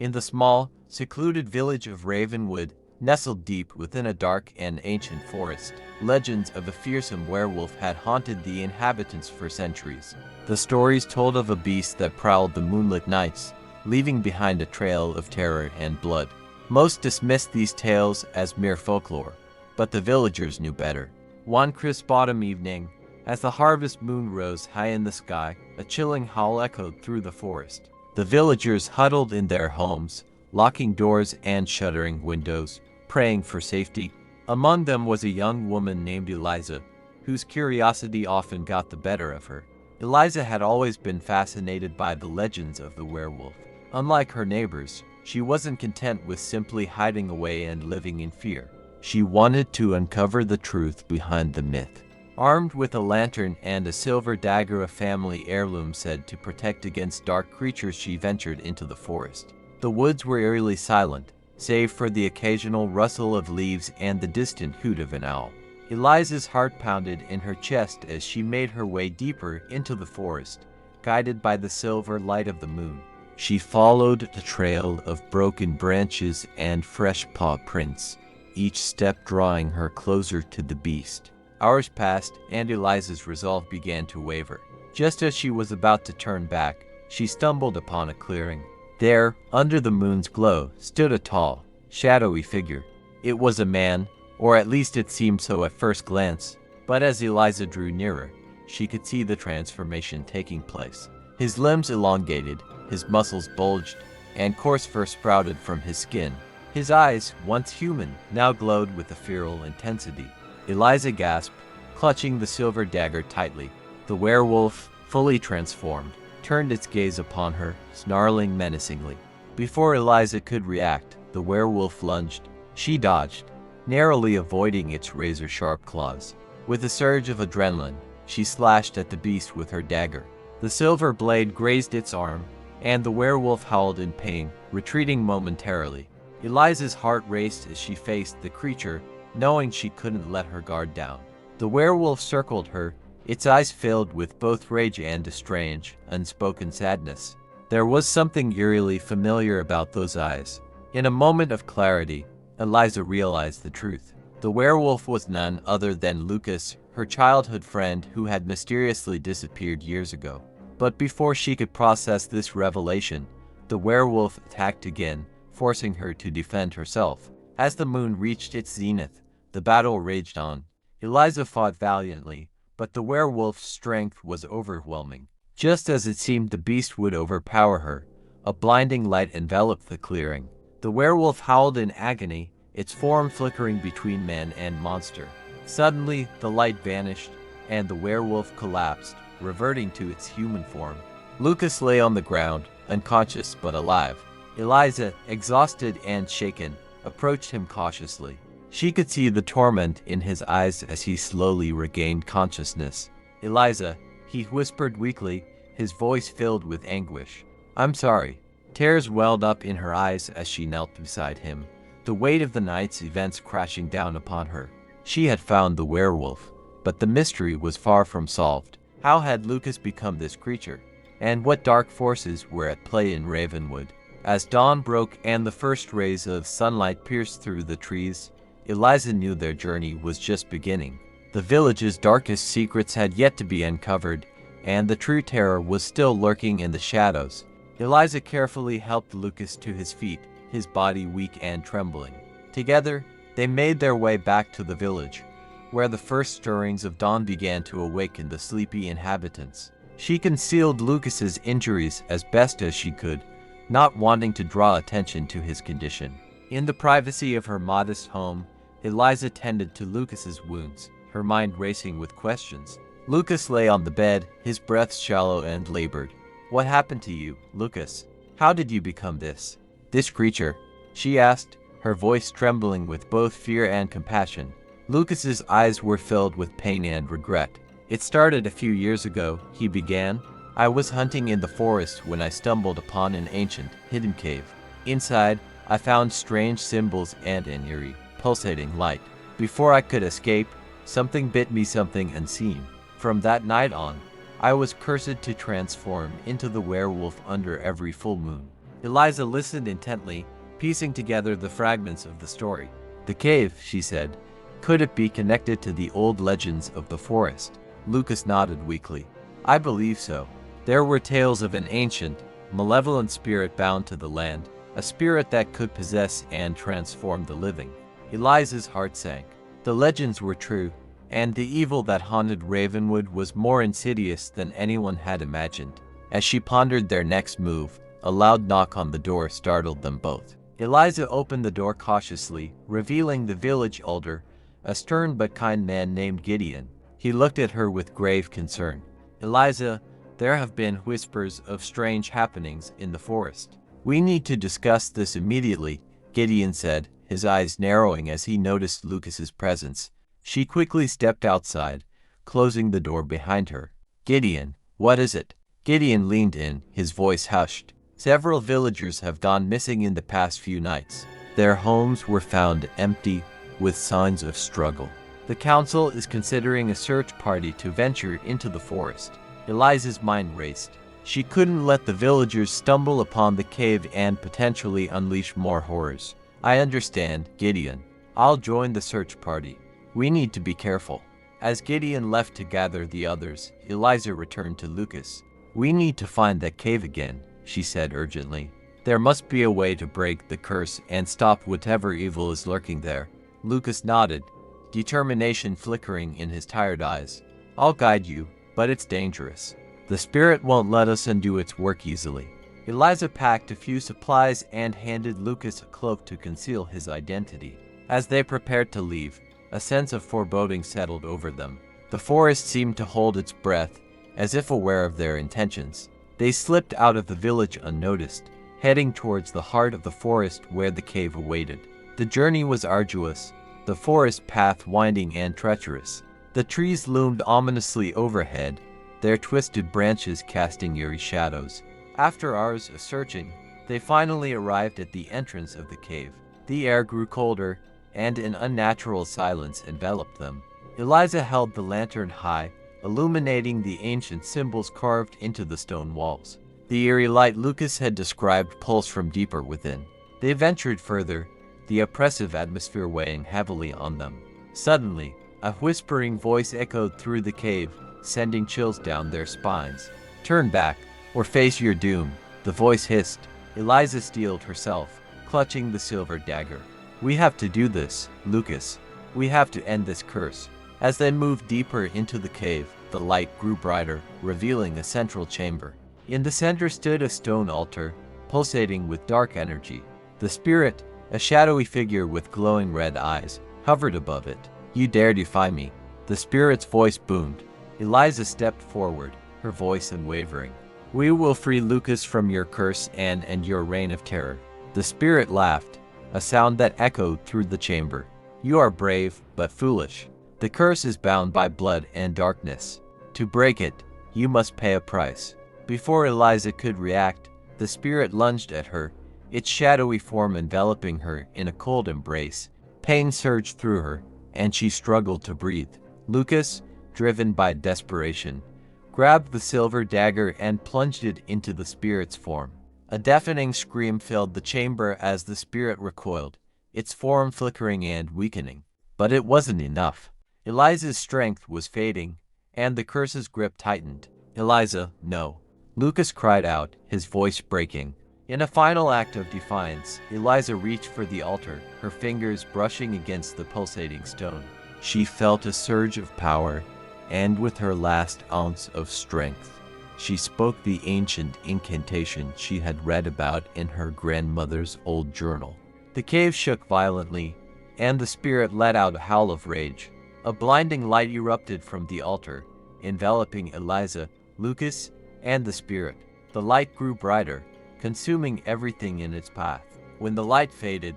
In the small, secluded village of Ravenwood, nestled deep within a dark and ancient forest, legends of a fearsome werewolf had haunted the inhabitants for centuries. The stories told of a beast that prowled the moonlit nights, leaving behind a trail of terror and blood. Most dismissed these tales as mere folklore, but the villagers knew better. One crisp autumn evening, as the harvest moon rose high in the sky, a chilling howl echoed through the forest. The villagers huddled in their homes, locking doors and shuttering windows, praying for safety. Among them was a young woman named Eliza, whose curiosity often got the better of her. Eliza had always been fascinated by the legends of the werewolf. Unlike her neighbors, she wasn't content with simply hiding away and living in fear. She wanted to uncover the truth behind the myth. Armed with a lantern and a silver dagger, a family heirloom said to protect against dark creatures, she ventured into the forest. The woods were eerily silent, save for the occasional rustle of leaves and the distant hoot of an owl. Eliza's heart pounded in her chest as she made her way deeper into the forest, guided by the silver light of the moon. She followed the trail of broken branches and fresh paw prints, each step drawing her closer to the beast. Hours passed, and Eliza's resolve began to waver. Just as she was about to turn back, she stumbled upon a clearing. There, under the moon's glow, stood a tall, shadowy figure. It was a man, or at least it seemed so at first glance, but as Eliza drew nearer, she could see the transformation taking place. His limbs elongated, his muscles bulged, and coarse fur sprouted from his skin. His eyes, once human, now glowed with a feral intensity. Eliza gasped, clutching the silver dagger tightly. The werewolf, fully transformed, turned its gaze upon her, snarling menacingly. Before Eliza could react, the werewolf lunged. She dodged, narrowly avoiding its razor-sharp claws. With a surge of adrenaline, she slashed at the beast with her dagger. The silver blade grazed its arm, and the werewolf howled in pain, retreating momentarily. Eliza's heart raced as she faced the creature, knowing she couldn't let her guard down. The werewolf circled her, its eyes filled with both rage and a strange, unspoken sadness. There was something eerily familiar about those eyes. In a moment of clarity, Eliza realized the truth. The werewolf was none other than Lucas, her childhood friend who had mysteriously disappeared years ago. But before she could process this revelation, the werewolf attacked again, forcing her to defend herself. As the moon reached its zenith, the battle raged on. Eliza fought valiantly, but the werewolf's strength was overwhelming. Just as it seemed the beast would overpower her, a blinding light enveloped the clearing. The werewolf howled in agony, its form flickering between man and monster. Suddenly, the light vanished, and the werewolf collapsed, reverting to its human form. Lucas lay on the ground, unconscious but alive. Eliza, exhausted and shaken, approached him cautiously. She could see the torment in his eyes as he slowly regained consciousness. "Eliza," he whispered weakly, his voice filled with anguish. "I'm sorry." Tears welled up in her eyes as she knelt beside him, the weight of the night's events crashing down upon her. She had found the werewolf, but the mystery was far from solved. How had Lucas become this creature? And what dark forces were at play in Ravenwood? As dawn broke and the first rays of sunlight pierced through the trees, Eliza knew their journey was just beginning. The village's darkest secrets had yet to be uncovered, and the true terror was still lurking in the shadows. Eliza carefully helped Lucas to his feet, his body weak and trembling. Together, they made their way back to the village, where the first stirrings of dawn began to awaken the sleepy inhabitants. She concealed Lucas's injuries as best as she could, not wanting to draw attention to his condition. In the privacy of her modest home, Eliza tended to Lucas's wounds, her mind racing with questions. Lucas lay on the bed, his breath shallow and labored. "What happened to you, Lucas? How did you become this creature?" she asked, her voice trembling with both fear and compassion. Lucas's eyes were filled with pain and regret. "It started a few years ago," he began. "I was hunting in the forest when I stumbled upon an ancient, hidden cave. Inside, I found strange symbols and an eerie, pulsating light. Before I could escape, something bit me, something unseen. From that night on, I was cursed to transform into the werewolf under every full moon. Eliza listened intently, piecing together the fragments of the story. The cave, she said. Could it be connected to the old legends of the forest? Lucas nodded weakly. I believe so. There were tales of an ancient, malevolent spirit bound to the land, a spirit that could possess and transform the living. Eliza's heart sank. The legends were true, and the evil that haunted Ravenwood was more insidious than anyone had imagined. As she pondered their next move, a loud knock on the door startled them both. Eliza opened the door cautiously, revealing the village elder, a stern but kind man named Gideon. He looked at her with grave concern. Eliza, there have been whispers of strange happenings in the forest. We need to discuss this immediately, Gideon said, his eyes narrowing as he noticed Lucas's presence. She quickly stepped outside, closing the door behind her. Gideon, what is it? Gideon leaned in, his voice hushed. Several villagers have gone missing in the past few nights. Their homes were found empty, with signs of struggle. The council is considering a search party to venture into the forest. Eliza's mind raced. She couldn't let the villagers stumble upon the cave and potentially unleash more horrors. I understand, Gideon. I'll join the search party. We need to be careful. As Gideon left to gather the others, Eliza returned to Lucas. We need to find that cave again, she said urgently. There must be a way to break the curse and stop whatever evil is lurking there. Lucas nodded, determination flickering in his tired eyes. I'll guide you, but it's dangerous. The spirit won't let us undo its work easily. Eliza packed a few supplies and handed Lucas a cloak to conceal his identity. As they prepared to leave, a sense of foreboding settled over them. The forest seemed to hold its breath, as if aware of their intentions. They slipped out of the village unnoticed, heading towards the heart of the forest where the cave awaited. The journey was arduous, the forest path winding and treacherous. The trees loomed ominously overhead, their twisted branches casting eerie shadows. After hours of searching, they finally arrived at the entrance of the cave. The air grew colder, and an unnatural silence enveloped them. Eliza held the lantern high, illuminating the ancient symbols carved into the stone walls. The eerie light Lucas had described pulsed from deeper within. They ventured further, the oppressive atmosphere weighing heavily on them. Suddenly, a whispering voice echoed through the cave, sending chills down their spines. Turn back, or face your doom, the voice hissed. Eliza steeled herself, clutching the silver dagger. We have to do this, Lucas. We have to end this curse. As they moved deeper into the cave, the light grew brighter, revealing a central chamber. In the center stood a stone altar, pulsating with dark energy. The spirit, a shadowy figure with glowing red eyes, hovered above it. You dare defy me. The spirit's voice boomed. Eliza stepped forward, her voice unwavering. We will free Lucas from your curse and end your reign of terror. The spirit laughed, a sound that echoed through the chamber. You are brave, but foolish. The curse is bound by blood and darkness. To break it, you must pay a price. Before Eliza could react, the spirit lunged at her, its shadowy form enveloping her in a cold embrace. Pain surged through her, and she struggled to breathe. Lucas, driven by desperation, grabbed the silver dagger and plunged it into the spirit's form. A deafening scream filled the chamber as the spirit recoiled, its form flickering and weakening. But it wasn't enough. Eliza's strength was fading, and the curse's grip tightened. Eliza, no. Lucas cried out, his voice breaking. In a final act of defiance, Eliza reached for the altar, her fingers brushing against the pulsating stone. She felt a surge of power, and with her last ounce of strength, she spoke the ancient incantation she had read about in her grandmother's old journal. The cave shook violently, and the spirit let out a howl of rage. A blinding light erupted from the altar, enveloping Eliza, Lucas, and the spirit. The light grew brighter, consuming everything in its path. When the light faded,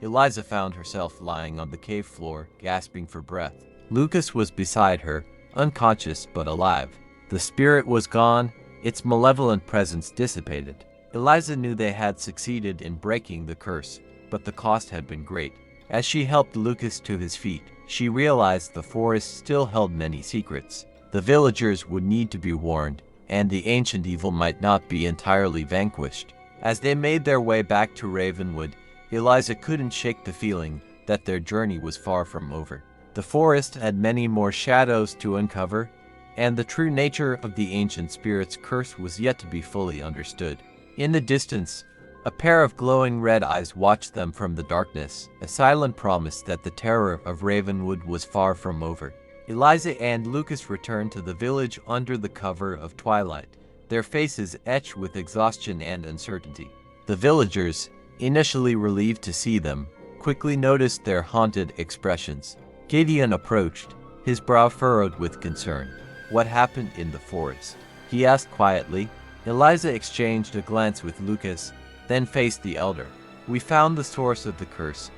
Eliza found herself lying on the cave floor, gasping for breath. Lucas was beside her, unconscious but alive. The spirit was gone, its malevolent presence dissipated. Eliza knew they had succeeded in breaking the curse, but the cost had been great. As she helped Lucas to his feet, she realized the forest still held many secrets. The villagers would need to be warned, and the ancient evil might not be entirely vanquished. As they made their way back to Ravenwood, Eliza couldn't shake the feeling that their journey was far from over. The forest had many more shadows to uncover, and the true nature of the ancient spirit's curse was yet to be fully understood. In the distance, a pair of glowing red eyes watched them from the darkness, a silent promise that the terror of Ravenwood was far from over. Eliza and Lucas returned to the village under the cover of twilight, their faces etched with exhaustion and uncertainty. The villagers, initially relieved to see them, quickly noticed their haunted expressions. Gideon approached, his brow furrowed with concern. "What happened in the forest?" he asked quietly. Eliza exchanged a glance with Lucas, then faced the elder. "We found the source of the curse,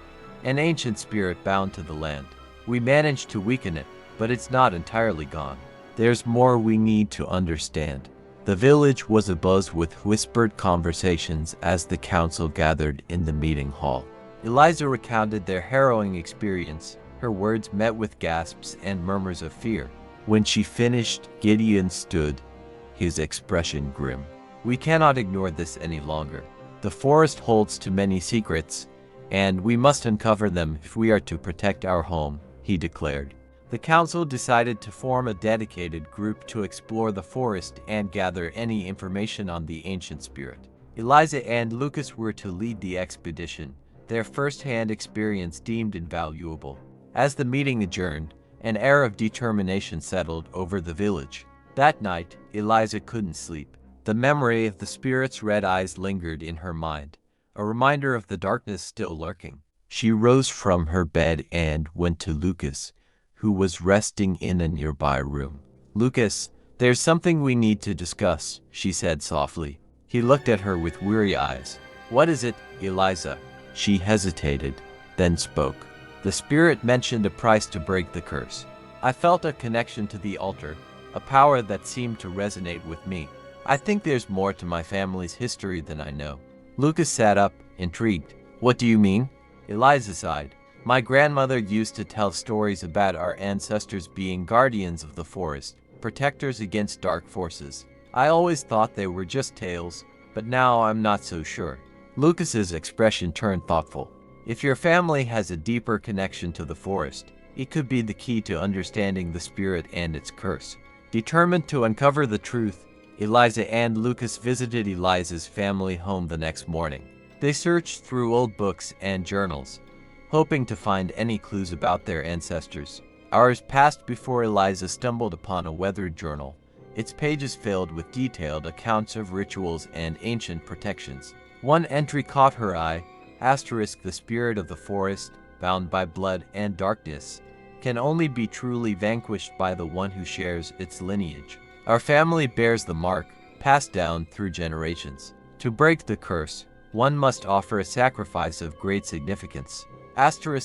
an ancient spirit bound to the land. We managed to weaken it, but it's not entirely gone. There's more we need to understand." The village was abuzz with whispered conversations as the council gathered in the meeting hall. Eliza recounted their harrowing experience, her words met with gasps and murmurs of fear. When she finished, Gideon stood, his expression grim. "We cannot ignore this any longer. The forest holds too many secrets, and we must uncover them if we are to protect our home," he declared. The council decided to form a dedicated group to explore the forest and gather any information on the ancient spirit. Eliza and Lucas were to lead the expedition, their first-hand experience deemed invaluable. As the meeting adjourned, an air of determination settled over the village. That night, Eliza couldn't sleep. The memory of the spirit's red eyes lingered in her mind, a reminder of the darkness still lurking. She rose from her bed and went to Lucas, who was resting in a nearby room. "Lucas, there's something we need to discuss," she said softly. He looked at her with weary eyes. "What is it, Eliza?" She hesitated, then spoke. "The spirit mentioned a price to break the curse. I felt a connection to the altar, a power that seemed to resonate with me. I think there's more to my family's history than I know." Lucas sat up, intrigued. "What do you mean?" Eliza sighed. "My grandmother used to tell stories about our ancestors being guardians of the forest, protectors against dark forces. I always thought they were just tales, but now I'm not so sure." Lucas's expression turned thoughtful. "If your family has a deeper connection to the forest, it could be the key to understanding the spirit and its curse." Determined to uncover the truth, Eliza and Lucas visited Eliza's family home the next morning. They searched through old books and journals, hoping to find any clues about their ancestors. Hours passed before Eliza stumbled upon a weathered journal, its pages filled with detailed accounts of rituals and ancient protections. One entry caught her eye, *, "The spirit of the forest, bound by blood and darkness, can only be truly vanquished by the one who shares its lineage. Our family bears the mark, passed down through generations. To break the curse, one must offer a sacrifice of great significance."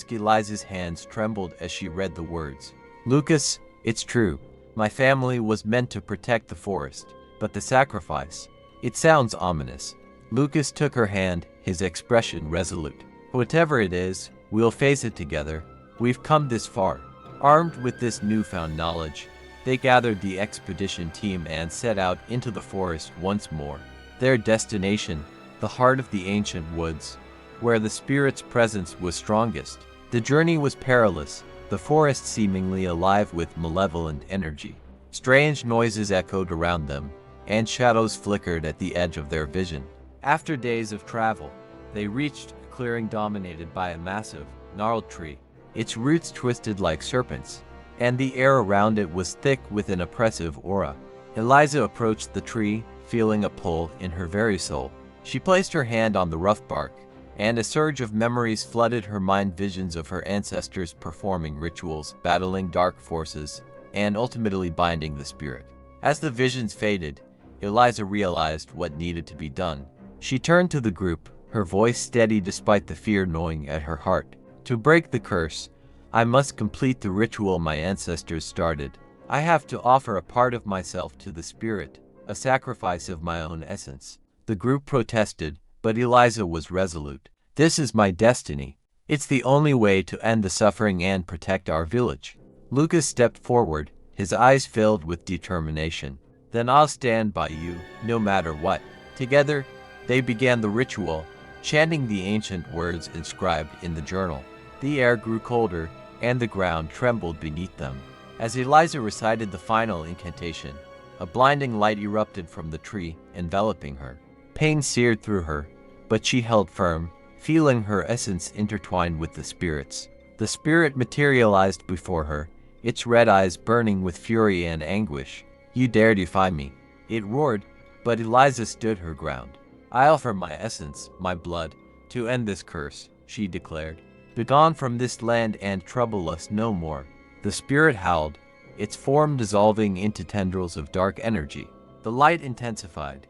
Eliza's hands trembled as she read the words. "Lucas, it's true. My family was meant to protect the forest, but the sacrifice, it sounds ominous." Lucas took her hand, his expression resolute. "Whatever it is, we'll face it together. We've come this far." Armed with this newfound knowledge, they gathered the expedition team and set out into the forest once more. Their destination, the heart of the ancient woods, where the spirit's presence was strongest. The journey was perilous, the forest seemingly alive with malevolent energy. Strange noises echoed around them, and shadows flickered at the edge of their vision. After days of travel, they reached a clearing dominated by a massive, gnarled tree. Its roots twisted like serpents, and the air around it was thick with an oppressive aura. Eliza approached the tree, feeling a pull in her very soul. She placed her hand on the rough bark, and a surge of memories flooded her mind, visions of her ancestors performing rituals, battling dark forces, and ultimately binding the spirit. As the visions faded, Eliza realized what needed to be done. She turned to the group, her voice steady despite the fear gnawing at her heart. "To break the curse, I must complete the ritual my ancestors started. I have to offer a part of myself to the spirit, a sacrifice of my own essence." The group protested, but Eliza was resolute. "This is my destiny. It's the only way to end the suffering and protect our village." Lucas stepped forward, his eyes filled with determination. "Then I'll stand by you, no matter what." Together, They began the ritual, chanting the ancient words inscribed in the journal. The air grew colder, and the ground trembled beneath them. As Eliza recited the final incantation, a blinding light erupted from the tree, enveloping her. Pain seared through her, but she held firm, feeling her essence intertwined with the spirit's. The spirit materialized before her, its red eyes burning with fury and anguish. "You dare defy me," it roared, but Eliza stood her ground. "I offer my essence, my blood, to end this curse," she declared. "Begone from this land and trouble us no more." The spirit howled, its form dissolving into tendrils of dark energy. The light intensified,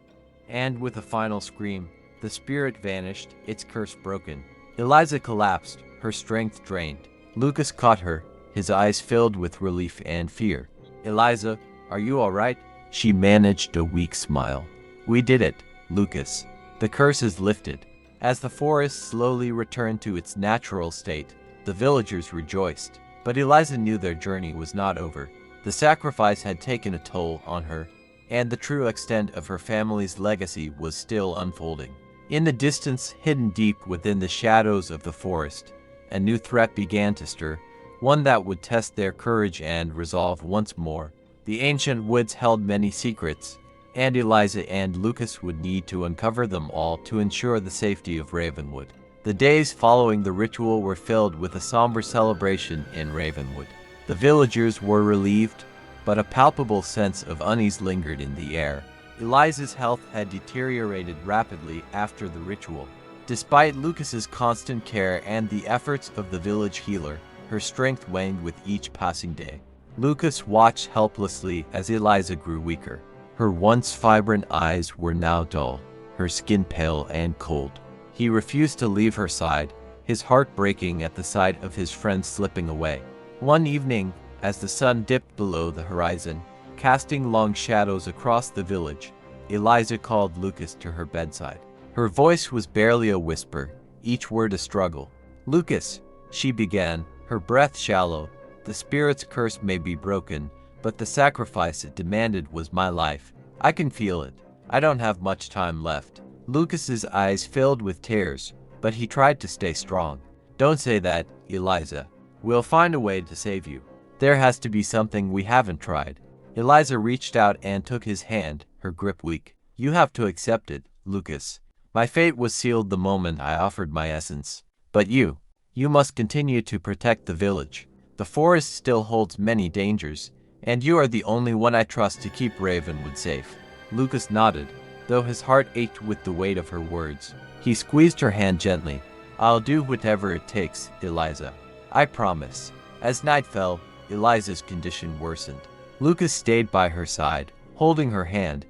and with a final scream, the spirit vanished, its curse broken. Eliza collapsed, her strength drained. Lucas caught her, his eyes filled with relief and fear. "Eliza, are you all right?" She managed a weak smile. "We did it, Lucas. The curse is lifted." As the forest slowly returned to its natural state, the villagers rejoiced. But Eliza knew their journey was not over. The sacrifice had taken a toll on her, and the true extent of her family's legacy was still unfolding. In the distance, hidden deep within the shadows of the forest, a new threat began to stir, one that would test their courage and resolve once more. The ancient woods held many secrets, and Eliza and Lucas would need to uncover them all to ensure the safety of Ravenwood. The days following the ritual were filled with a somber celebration in Ravenwood. The villagers were relieved, but a palpable sense of unease lingered in the air. Eliza's health had deteriorated rapidly after the ritual. Despite Lucas's constant care and the efforts of the village healer, her strength waned with each passing day. Lucas watched helplessly as Eliza grew weaker. Her once vibrant eyes were now dull, her skin pale and cold. He refused to leave her side, his heart breaking at the sight of his friend slipping away. One evening, as the sun dipped below the horizon, casting long shadows across the village, Eliza called Lucas to her bedside. Her voice was barely a whisper, each word a struggle. "Lucas," she began, her breath shallow, "the spirit's curse may be broken, but the sacrifice it demanded was my life. I can feel it. I don't have much time left." Lucas's eyes filled with tears, but he tried to stay strong. "Don't say that, Eliza. We'll find a way to save you. There has to be something we haven't tried." Eliza reached out and took his hand, her grip weak. "You have to accept it, Lucas. My fate was sealed the moment I offered my essence. But you must continue to protect the village. The forest still holds many dangers, and you are the only one I trust to keep Ravenwood safe." Lucas nodded, though his heart ached with the weight of her words. He squeezed her hand gently. "I'll do whatever it takes, Eliza. I promise." As night fell, Eliza's condition worsened. Lucas stayed by her side, holding her hand,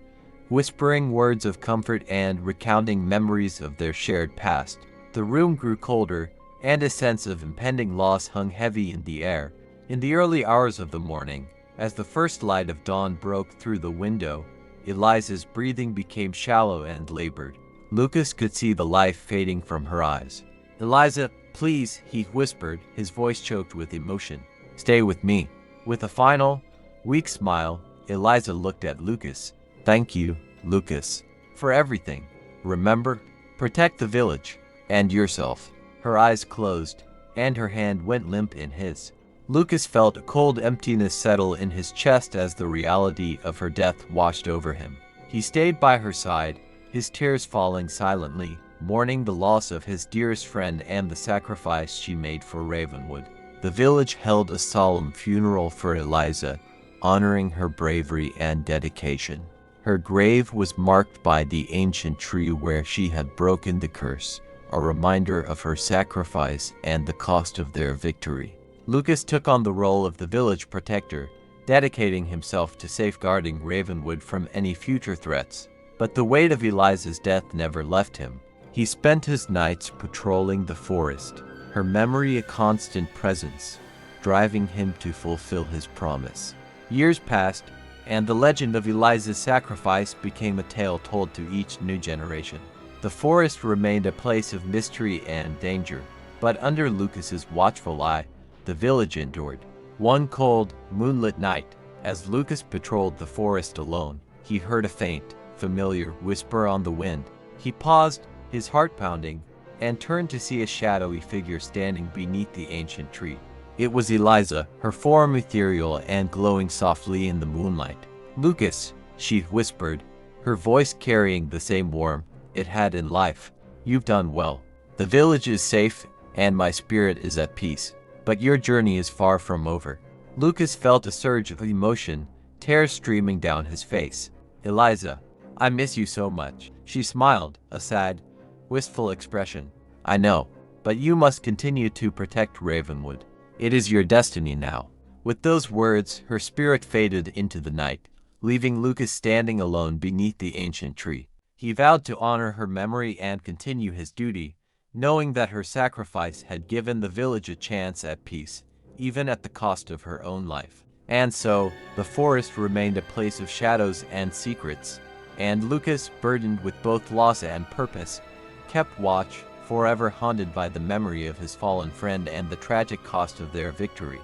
whispering words of comfort and recounting memories of their shared past. The room grew colder, and a sense of impending loss hung heavy in the air. In the early hours of the morning, as the first light of dawn broke through the window, Eliza's breathing became shallow and labored. Lucas could see the life fading from her eyes. "Eliza, please," he whispered, his voice choked with emotion. "Stay with me." With a final, weak smile, Eliza looked at Lucas. "Thank you, Lucas, for everything. Remember, protect the village and yourself." Her eyes closed, and her hand went limp in his. Lucas felt a cold emptiness settle in his chest as the reality of her death washed over him. He stayed by her side, his tears falling silently, mourning the loss of his dearest friend and the sacrifice she made for Ravenwood. The village held a solemn funeral for Eliza, honoring her bravery and dedication. Her grave was marked by the ancient tree where she had broken the curse, a reminder of her sacrifice and the cost of their victory. Lucas took on the role of the village protector, dedicating himself to safeguarding Ravenwood from any future threats. But the weight of Eliza's death never left him. He spent his nights patrolling the forest, her memory a constant presence, driving him to fulfill his promise. Years passed, and the legend of Eliza's sacrifice became a tale told to each new generation. The forest remained a place of mystery and danger, but under Lucas's watchful eye, the village endured. One cold, moonlit night, as Lucas patrolled the forest alone, he heard a faint, familiar whisper on the wind. He paused, his heart pounding, and turned to see a shadowy figure standing beneath the ancient tree. It was Eliza, her form ethereal and glowing softly in the moonlight. "Lucas," she whispered, her voice carrying the same warmth it had in life. "You've done well. The village is safe, and my spirit is at peace. But your journey is far from over." Lucas felt a surge of emotion, tears streaming down his face. "Eliza, I miss you so much." She smiled, a sad, wistful expression. "I know, but you must continue to protect Ravenwood. It is your destiny now." With those words, her spirit faded into the night, leaving Lucas standing alone beneath the ancient tree. He vowed to honor her memory and continue his duty, knowing that her sacrifice had given the village a chance at peace, even at the cost of her own life. And so, the forest remained a place of shadows and secrets, and Lucas, burdened with both loss and purpose, kept watch, forever haunted by the memory of his fallen friend and the tragic cost of their victory.